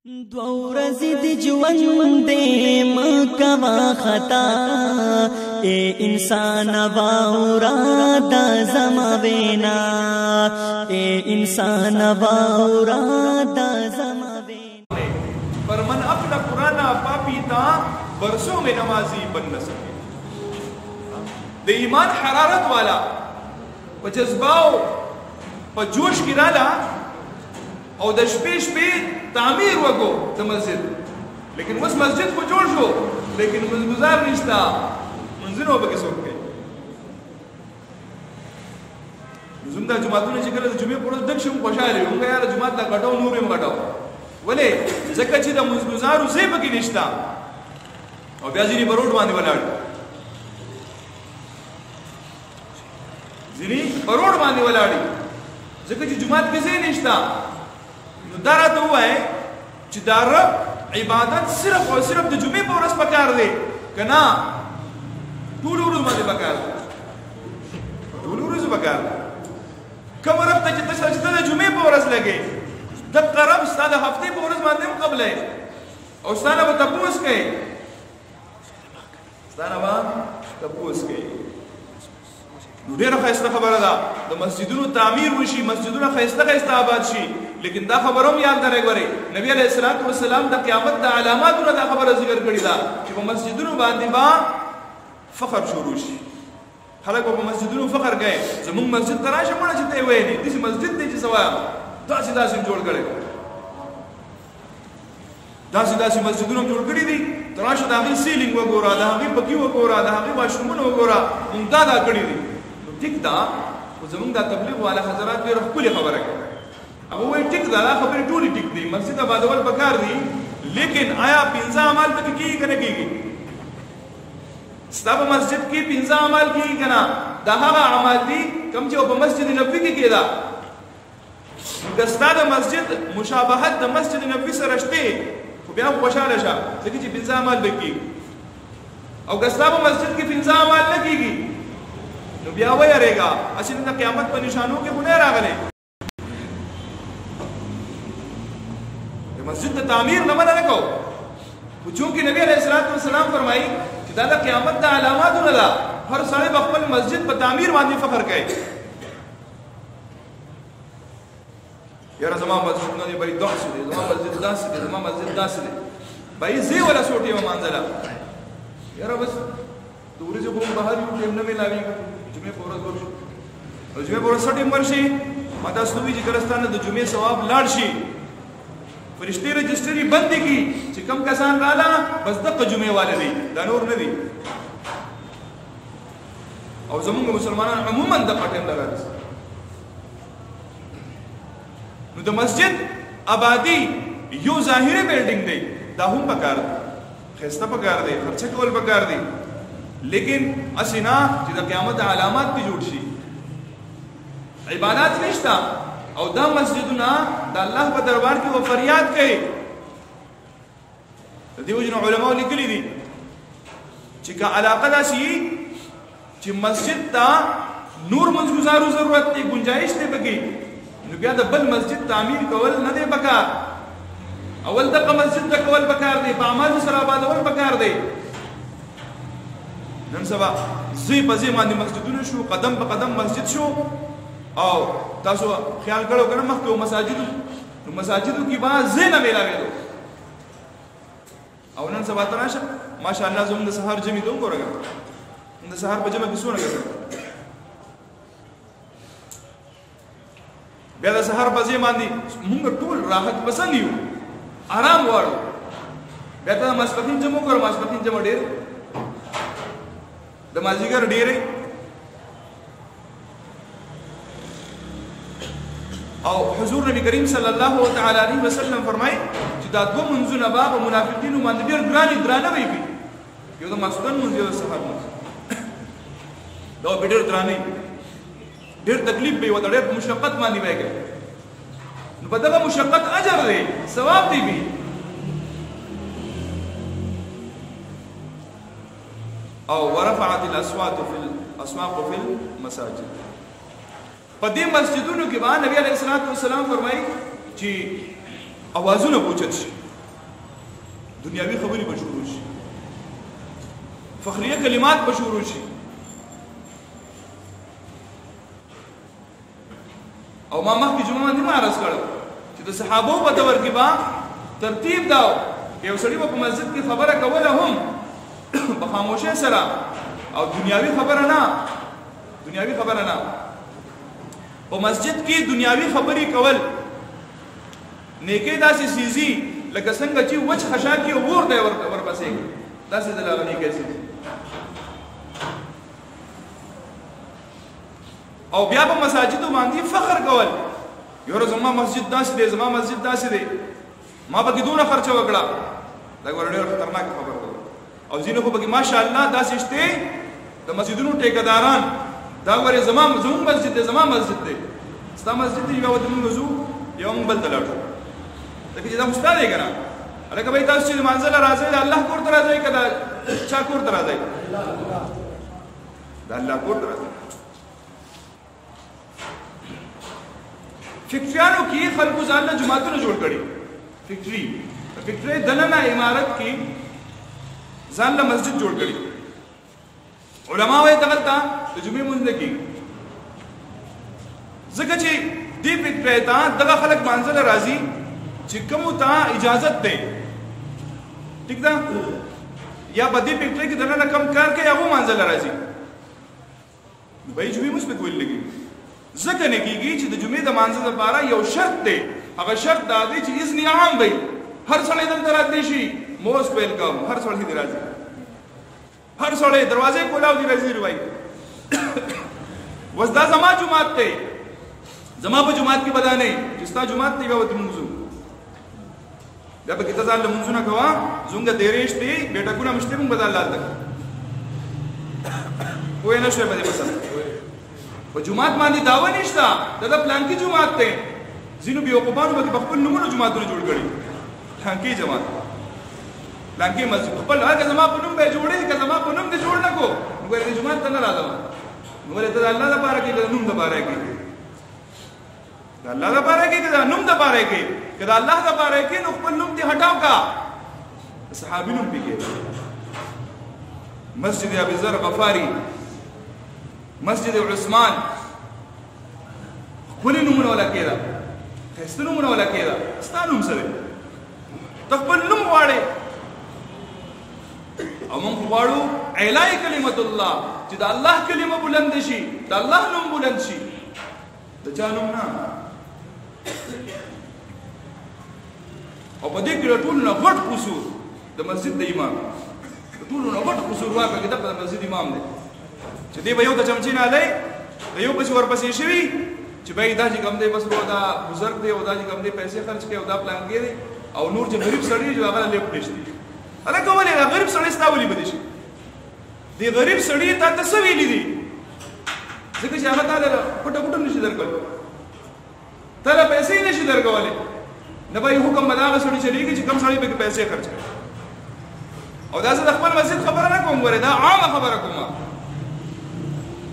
ورځې د ژوند دې مکوا خطا اے انسان باورا د زما وینا اے انسان باورا د زما وینا پر من اپنا پرانا پاپی تا برسوں میں نمازی بن نہ سکے د ایمان حرارت والا په جذباو په جوش کې رالا او د شپې شپې تعمیر وکړو د مسجد لیکن اوس مسجد کو جوړ شو لیکن منځګزار نشتا منځنو به کې څوک کوي زموږ د جماعتونو چې کله د جمعې په ورځ ډک شم خوشاله یم موږ یاره جماعت لا غټو نور یې غټو ولې ځکه چې د منځګزارو ځای پکې نشتا او بیا ځینې په روډ باندې ولاړ ځینې په روډ باندې ولاړ ځکه چې جماعت کې ځای نشتا دا راته ووایي چې دا رب عبادت صرف او صرف د جمعې په ورځ پکار دی که نه ټول ورځ باندې پکار دی ټول ورځ پکار دی کوم رب ته چې ته د جمعې په ورځ لګې دغه رب ستا د هفتې په ورځ باندې هم قبلوي او ستا نه به تپوس کوي ستا نه به تپوس کوي نو ډېره ښایسته خبره ده د مسجدونو تعمیر وشي مسجدونه ښایسته ښایسته آباد شي لیکن دا خبره هم یاد لرئ ګورئ نبي علیه الصلاة والسلام د قیامت د علاماتو نه دا خبره ذکر کړې ده چې په مسجدونو باندې به فخر شروع شي خلک به په مسجدونو فخر کوي زموږ مسجد ته راشه مړه چې ته یې ویلې داسې مسجد دی چې څه وایم داسې داسې جوړ کړی داسې داسې مسجدونه هم جوړ کړي دي ته راشه د هغې سیلینګ وګوره د هغې پکي وګوره د هغې واشرومونه وګوره عمده دا کړي دي ټیک ده خو زموږ دا تبلیغ والا حضرات ډېره ښکلې خبره کوي هغه وایي ټیک ده دا خبرې ټولې ټیک دي مسجد آبادول پکار دي لیکن آیا پنځه اعمال پکې کېږي که نه کېږي ستا په مسجد کې پنځه اعمال کېږي که نه دا هغه اعمال دي کوم چې په مسجد نبوي کې کېده که ستا د مسجد مشابهت د مسجد نبوي سره شته خو بیا خوشحاله شه ځکه چې پنځه اعمال به کېږي او که ستا په مسجد کې پنځه اعمال نه کېږي نو بیا ویریږه اصل د قیامت په نشانو کې خو نه راغلی د مسجد د تعمیر نه منع نه کوو خو چونکې نبي علیه الصلاة والسلام فرمایي چې دا د قیامت د علاماتو نه ده هر سړی به خپل مسجد په تعمیر باندې فخر کوي یاره زما مسجد نه دی بھائی داسې دی زما مسجد داسې دی زما مسجد داسې دی بھائی زه ولا سوټ یم مانځله یاره بس د ورځې به هم بهر یو ټایم نه میلاوېږي جمعې په ورځ ورشو او جمعې په ورځ څه ټایم ورشي ما تاسو ته وایي چې کله ستا نه د جمعې ثواب لاړ شي فرشتې رجسټر یې بندې کړي چې کم کسان راله بس دغه جمعې والا دی دا نور نه دی او زمونږ مسلمانان عموما دغه ټایم لګا دي نو د مسجد آبادي یو ظاهري بلډینګ دی دا هم پکار دی ښایسته پکار دی خرچه کول پکار دی لیکن اسی نه چې د قیامت علامات پې جوړ شي عبادات نشته او دا مسجدونه د الله په دربار کې و فریاد کوي د دې وجې نه علماو لیکلي دي چې که علاقه داسې وي چې مسجد ته نور منځګزارو ضرورت دی ګنجایش دی پکې نو بیا د بل مسجد تعمیر کول نه دی پکار اول دغه مسجد ته کول پکار دی په اعمالو سره آبادول پکار دی نن سبا زی په زی باندې مسجدونه شو قدم په قدم مسجد شو او تاسو خیال کړو کنه مخکې مساجدو نو مساجدو کې با زی نه میلاوېدو او نن سبا ته راشه ماشاءالله زموږ د سهار جمعې ته وګوره د سهار په جمعه کې څونه ګټه بیا د سهار په ځای باندې موږ ټول راحت پسند یو آرام غواړو بیا ته ماسپښین جمع وکړو ماسپښین جمع ډېر د مازدیګر ډېرې او حضور نبی کریم صلی الله تعالی علیه وسلم فرمایي چې دا دوه منځونه به په منافقینو باندې ډېر درانه وي یو د ماسپښین منځ یو د سهار منځ دا به ډېر درانه ډېر تکلیف به وي ورته ډېر مشقت باندې به کوي نو په دغه مشقت اجر دی ثواب دی وي او ورفعت الاصوات في الاسواق في المساجد په دې مسجدونو کې باندې نبی عليه الصلاه والسلام فرمایي چې اوازونه پوښتل شي دنیاوي خبرې به شروع شي فخریه کلمات به شروع شي او ما مخکې جمعه باندې ما عرض کړو چې د صحابو په دور کې با ترتیب داو یو سړی په مسجد کې خبره کوله هم په خاموشۍ سره او دنیاوي خبره نه په مسجد کې دنیاوي خبرې کول نیکي داسې سیزي لکه څنګه چې وچ خشا کې اور دی ورپسې داسې د لاغه نیکي سیزي او بیا په مساجدو باندې فخر کول یوه زما مسجد داسې دی زما مسجد داسې دی ما پکې دونه خرچه وکړه دا ډېره خطرناکه خبره ده او ځینې خو پکې ماشاءالله داسې شته د مسجدونو ټیکداران دا وایي زموږ مسجد دی زما مسجد دی ستا مسجد دی یو ورته موږ ځو یو موږ بل ته لاړو ځکه چې دا خو ستا دی که نه هلکه بهی تاسو چې لمانځه له راځئ د الله کور ته راځئ که د چا کور ته راځئ د الله کور ته راځئ فیکټریانو کې خلکو ځان له جوماتونه جوړ کړي فیکټرۍ دننه عمارت کې ځان له مسجد جوړ کړي علما وایي دغلته د جمعې لمونځ نه کېږي ځکه چې دې فیکټرۍ ته دغه خلک لمانځه له راځي چې کومو ته اجازت دی ټیک ده یا په دې فیکټرۍ کې دننه کم کار کوي هغه لمانځه له راځي نو به یې جمعې لمونځ پکې ویل لګي ځکه نه کېږي چې د جمعې د لمانځه لپاره یو شرط دی هغه شرط دا دی چې اذن عام وي هر سړی دلته راتلی شي موز پیل کوم هر سړی دې راځي هر سړی دروازې کولاو دې راځي وایي وس دا زما جومات دی زما په جومات کې به دا نه چې ستا جومات دی بیا ورته مونځ وو بیا پکې ته ځان لمونځونه کوه زموږ دیرېش دی بیټکونه هم شته موږ به ځان لالته پوه نه شوې په دې مسله په جومات باندې دعوه نشته دا پلانکي جومات دی ځینو بیوقوفانو به په خپل نومونو جوماتونه جوړ کړي پلانکي جومات پلانکي مسجد خپل هغه زما په نوم به جوړې که زما په نوم دې جوړ نه کو نو ګورې دې جومات ته نه راځم نو ولې ته د الله لپاره کې د نوم لپاره کې د الله لپاره کې د نوم لپاره کې که د الله لپاره کې نو خپل نوم دې هټاو کا صحابي نوم پې کې مسجد ابي ذر غفاري مسجد عثمان خپل نومونه ولا کېده ښایسته نومونه ولا کېده ستا نوم څه دی ته خپل نوم غواړې او موږ غواړو اعلی کلمت الله چې د الله کلمه بلند شي د الله نوم بلند شي د چا نوم نه او په دې کې له ټولو نه غټ قصور د مسجد د امام د ټولو نه غټ قصور واقع کې د مسجد امام دی چې دی به یو ته چمچې نه هلی د یو پسې ورپسې شوي چې بهی دا چې کوم دی بس دا بزرګ دی او دا چې کوم دی پیسې خرچ کوي او دا پلانګی دی او نور چې غریب سړی دی هغه لیپ نشته هلکه ولې دا غریب سړی ستا ولې بدې شي دې غریب سړي تا ته څه ویلي دي ځکه چې هغه تا له پټه پټه نشي درکولی تا له پیسې نشي درکولی نه به یې حکم به د هغه سړي چلېږي چې کوم سړی پکې پیسې خرچ کوي او دا زه د خپل مسجد خبره نه کوم ګورې دا عامه خبره کوم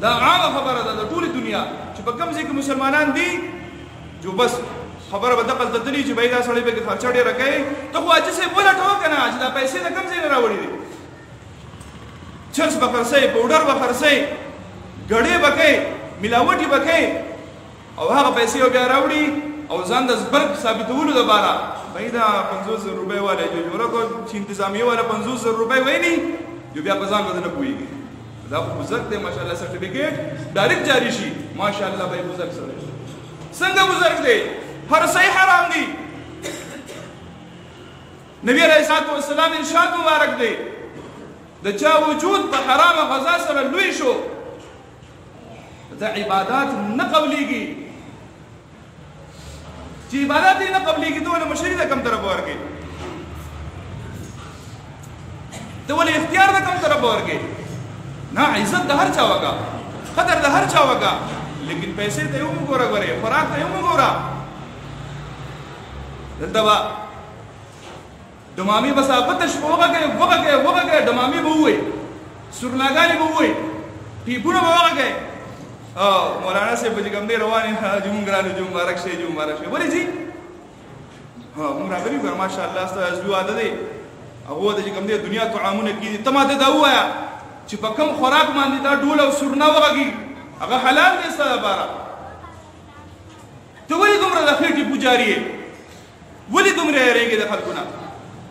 دا عامه خبره ده د ټولې دنیا چې په کوم ځای کې مسلمانان دي جو بس خبره به دقل تدلی چې بای دا سړی پکې خرچه ډېره کوي ته خو حاجي صاحب ولټوه که نه چې دا پیسې د کوم ځای نه راوړي دي چرس به خرڅوي پوډر به خرڅوي ګړې به کوي ملاوټي به کوي او هغه پیسې بیا راوړي او ځان د زبرګ ثابتولو دپاره بای دا 50,000 روپۍ والا جو جوړه کو چې انتظامیه والا 50,000 روپۍ وایي جو بیا په ځان به نه پوهېږي دا خو بزرګ دی ماشاءالله سرټیفیکیټ ډایرکټ جاری شي ماشاءالله به بزرګ سره څنګه بزرګ دی هر صحیح حرام دی نبی علیہ الصلوۃ والسلام ارشاد مبارک دی د چا وجود په حرامه غذا سره لوی شو دا عبادات نه قبليږي چې عبادت نه قبليږي ته ولې مشري د کم طرف ورګي ته ولې اختیار د کم طرف ورګي نه عزت د هر چا وګا قدر د هر چا وګا لیکن پیسې ته یو وګوره غره خوراک ته یو وګوره دلته با دمامي بس ابته شپوغه وګه دمامي به وي سرناګاني به وي ټیپونه به وګه او مولانا صاحب چې کوم دی رواني جمعګرانو جو مبارک شه ولې جی ها موږ راغلي ګر ماشاءالله ستاسو عادت دی هغه د کوم د دنیا طعامونه کیږي ته ماته دا وایا چې په کوم خوراک باندې دا ډول او سرنا وږي هغه حلال دی ستاسو لپاره ته ولې دومره د خېټې پوجاري ولې دومره یریږي د خلکونه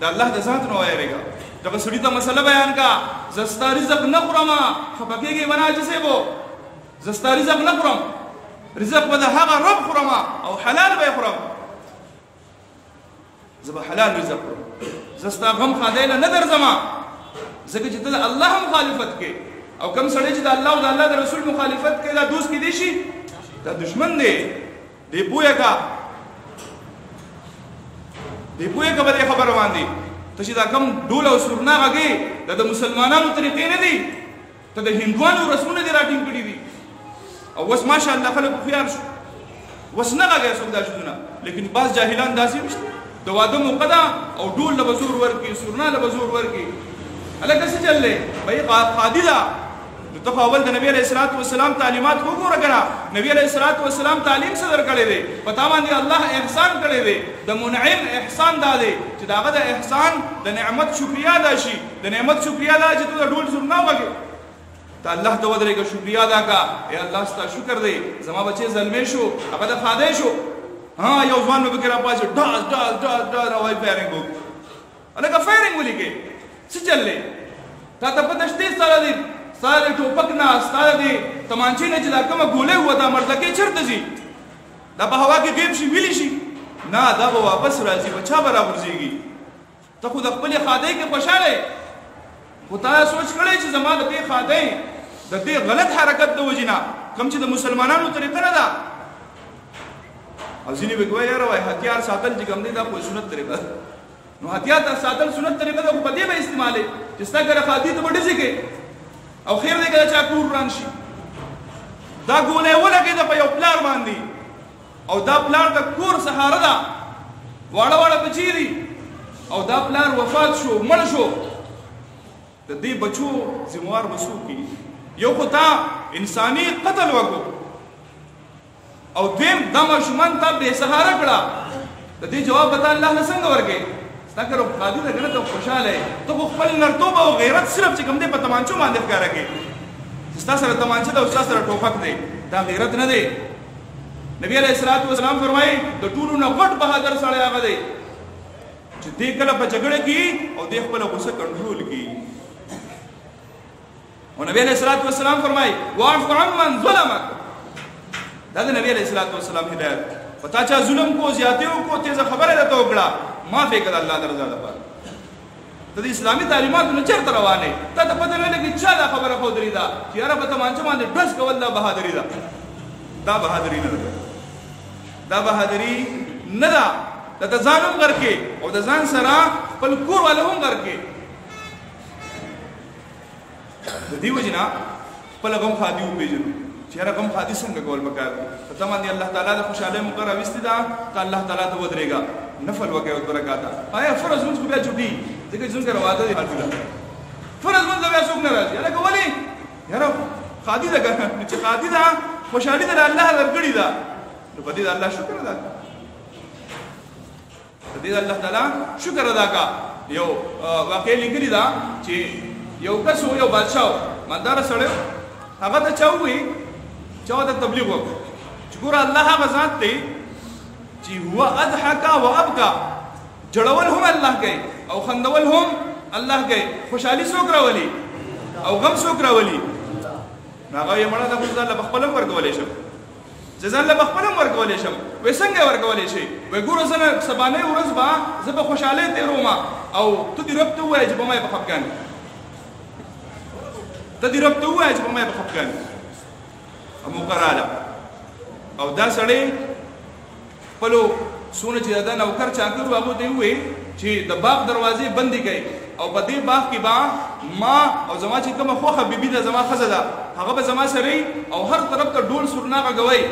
د الله د ذات نه یریږي دغه سړي ته مسله بیان کا زستا رزق نه خورم خپکیږي ونه چې وو زستا رزق نه خورم رزق به د هغه رب خورم او حلال به خورم زه حلال رزق زستا غم خدای نه درځم ځکه چې ته الله مخالفت کې او کوم سړی چې د الله او د الله د رسول مخالفت کوي دا دوست کې دی شي دا دشمن دی دی پوهه کا به خبر باندې ته چې دا کوم ډول او سرنا غږی دا د مسلمانانو طریقې نه دي ته د هندوانو رسمونه دي راټینګ کړي دي او وس ماشاء الله خلک خيار شو وس نه غږی څوک دا شونه لیکن بعض جاهلان داسې مشته د واده موقدا او ډول له بزور ورکی سرنا له بزور ورکی الګ څه چللې بھائی قاضي دا نو ته اول د نبی علیہ الصلوۃ والسلام تعلیمات وګوره کړه نبی علیہ الصلوۃ والسلام تعلیم صدر کړي دي پتا باندې الله احسان کړي دي د منعم احسان دا دی چې داغه د احسان د نعمت شکریا ادا شي د نعمت شکریا ادا چې ته ډول سرنا وګي ته الله ته ودرېږه شکریا ادا کا اے الله ستاسو شکر دی زما بچي ظلمې شو هغه د خاده شو ها یو ځوان مې بګرا پاس ډاز راوي فایرینګ وو الګ فایرینګ ولي کې څه چللې تا ته پته شته ساره ټوپک نه ستاره دي تمانچې نه چې دا کومه ګولې و دا مرتکه چرته زی دا په هوا کې غیب شي ویلی شي نه دا به واپس راځي بچا برابر زیږي ته خو د خپل خاده کې خوشاله خو تا سوچ کړی چې زما د دې خاده د دې غلط حرکت د وجینا کوم چې د مسلمانانو طریقه نه ده او ځینې وګوي یاره هتیار ساتل چې کوم دي دا په سنت طریقه نو هتیار ساتل سنت طریقه ده په دې به استعماله چې ستګره خاطی ته وډی سي او خیر دې کله چا کور ران شي دا ګولې ولګي د په یو پلار باندې او دا پلار د کور سهاره ده واړه واړه بچی دي او دا پلار وفات شو مړ شو د دې بچو ذمہوار وسو کی یو خطا انساني قتل وکړو او دیم د مشمن ته به سهاره کړه د دې جواب بتا الله نه څنګه ورګي ستګرو قاضي ته کنه ته خوشاله ته خپل نرتوب او غیرت صرف چې کوم دې په تمانچو باندې ښکارا کې ستاسو سره تمانچه دا ستاسو سره ټوپک دی دا غیرت نه دی نبی علیہ الصلوۃ والسلام فرمایي د ټولو نه غټ بهادر سره هغه دی چې دې کله په جګړه کې او دې خپل غصه کنټرول کی او نبی علیہ الصلوۃ والسلام فرمایي واعف عمن ظلمك دا د نبی علیہ الصلوۃ والسلام هدایت پتا چا ظلم کو زیاتیو کو تیزه خبره ده توګړه معافی کړه الله درزا لپاره ته د اسلامي تعلیماتو نه چیرته روانه ته ته پته نه لګی چې دا خبره خو درې ده چې یاره په تمانچه باندې ډس کول دا بهادری ده دا بهادری نه ده دا بهادری نه ده د ځانم ورکه او د ځان سره خپل کور ولهم ورکه د دې وجنا خپل غم خادیو پیژنو چې هر غم خادي څنګه کول وکړ په تمام دي الله تعالی د خوشاله مقرر واستدا ته الله تعالی ته ودرېګا نفل وکړي او برکاته آیا فرض موږ بیا چوټي ځکه څنګه رواده دي حالته فرض موږ بیا څوک نه راځي هغه کولی یاره خادي ده چې خادي ده خوشالي ده الله درګړي ده نو په دې الله شکر ادا کړه په دې الله تعالی شکر ادا کړه یو واقع لیکلی دا چې یو کس یو بادشاہ مندار سره هغه ته چاوي چا ته تبلیغ وکړ چې ګور الله هغه ذات دی چې هو اضحك وابكى جړول هم الله کوي او خندول هم الله کوي خوشحالي څوک راولي او غم څوک راولي هغه یې مړه د خدای له خپلم ورکولې شم ځان له خپلم ورکولې شم وې څنګه ورکولې شي وې ګور زنه سبانه ورځ با زه په خوشاله تیروما او ته دې رب ته وای چې په ما په خپګان ته دې رب ته وای چې په ما په خپګان امو قراله او دا سړی پلو سونه چې دا نوکر چاکر هغه دی وې چې د باغ دروازې بندي کړي او په دې باغ کې با ما او زما چې کومه خوخه بیبي ده زما خزه ده هغه به زما سره او هر طرف ته ډول سرنا غوي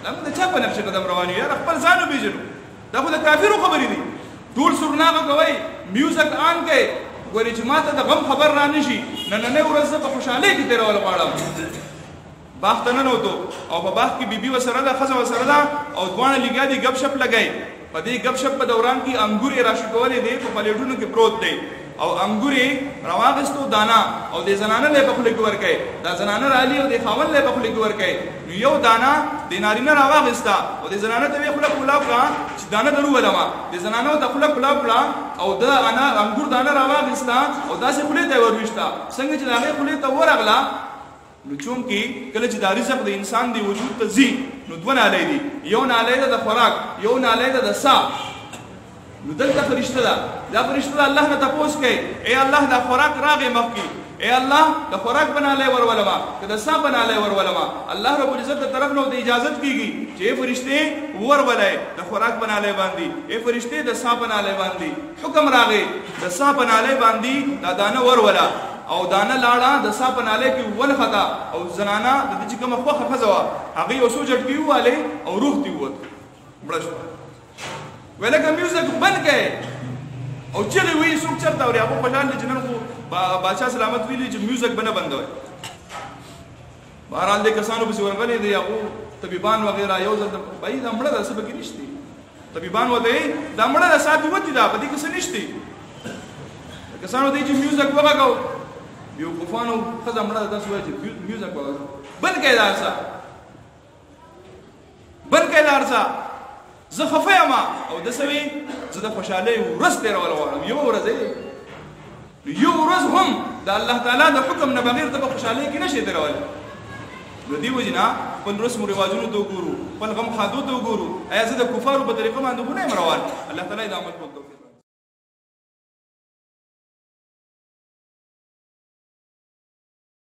لمه د چا په نقشه قدم روان یو خپل ځانو پیژنو دا خو د کافرو خبرې دي ډول سرنا غوي میوزیک آن کړي ګوري چې ماته د غم خبر را نشي نن ورځ په خوشاله کې تیرول غواړم باغ ته نه نوته او په باغ کې بیبي وسره ده خزه وسره ده او دوانه لګیا دي غب شپ لګای په دې غب شپ په دوران کې انګور یې راشي کولې دي په پلیټونو کې پروت دی او انګور یې راواغستو دانا او د زنانه له په خله کې ورکې دا زنانه رالی او د خاون له په خله کې ورکې نو یو دانا د نارینه راواغستا او د زنانه ته خله کولا کړه چې دانه درو ولما د زنانه ته خله کولا کړه او د انا انګور دانه راواغستا او داسې خله ته وروښتا څنګه چې هغه خله ته ورغلا نو چون کې کله چې د رزق د انسان دی وجود ته زی نو دوه نالې دي یو نالې د خوراک یو نالې د سا نو دلته فرشته ده دا فرشته الله نه تاسو کوي اے الله دا خوراک راغې مخکي اے الله دا خوراک بناله ورولما کدا سا بناله ورولما الله رب العزت ته طرف نو د اجازه کیږي چې فرشته ورولای دا خوراک بناله باندې اے فرشته د سا بناله باندې حکم راغې د سا بناله باندې دا دانه ورولا او دانه لاړه د سا بناله کې ول خطا او زنانا د دې کوم خوخه خزوا هغه وسو جټ کیواله او روح دی وته بڑا ولکه میوزیک بند کړي او چلی وی څوک چرته اوري هغه په ځان جنن خو بادشاہ سلامت ویلي چې میوزیک بنه بندوي بهرحال دې کسانو په ورغلي دی هغه طبيبان وغیرہ یو ځل بای دا مړه د سبا کې نشته طبيبان وته دا مړه د ساتي وتی دا په دې کې څه نشته کسانو دې چې میوزیک وغاګو یو کوفانو خزه مړه د سوي چې میوزیک وغاګو بند کړي دا څه بند کړي دا څه زه خفه یم او د سوي زه د خوشحالۍ ورځ تېرول غواړم یو ورځ هم د الله تعالی د حکم نه بغیر ته په خوشحالۍ کې نشي تېرولی نو دې وجې نه خپل رسم و رواجونو ته وګورو خپل غم ښادو ته وګورو ایا زه د کفارو په طریقه باندې خو نه یم روان الله تعالی د عمل کوم توفیق